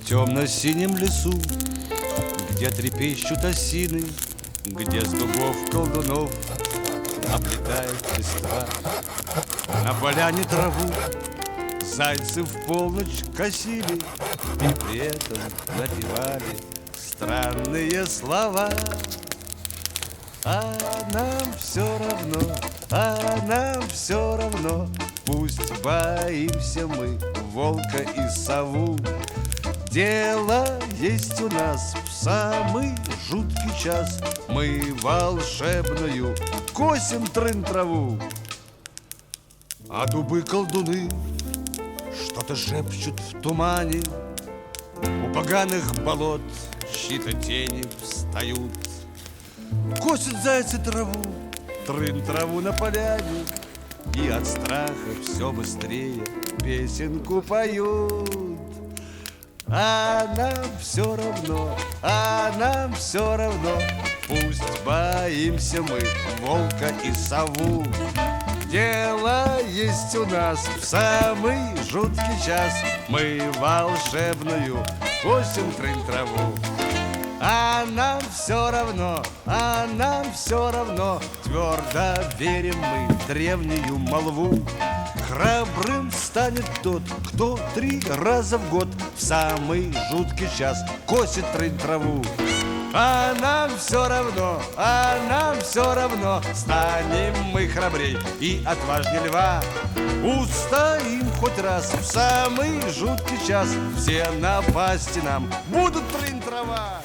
темно-синем лесу, где трепещут осины, где с дубов колдунов облетает листва. На поляне траву зайцы в полночь косили и при этом напевали странные слова. А нам все равно, а нам все равно, пусть боимся мы волка и сову. Дело есть у нас в самый жуткий час, мы волшебную косим трын-траву. А дубы-колдуны что-то шепчут в тумане, у поганых болот чьи-то тени встают. Косят зайцы траву, трын-траву на поляне, и от страха все быстрее песенку поют. А нам все равно, а нам все равно, пусть боимся мы волка и сову. Дело есть у нас в самый жуткий час, мы волшебную косим трын-траву. А нам все равно, а нам все равно, твердо верим мы в древнюю молву. Храбрым станет тот, кто 3 раза в год в самый жуткий час косит трын-траву. А нам все равно, а нам все равно, станем мы храбрей и отважней льва. Устоим хоть раз в самый жуткий час, все напасти нам будут трын-трава.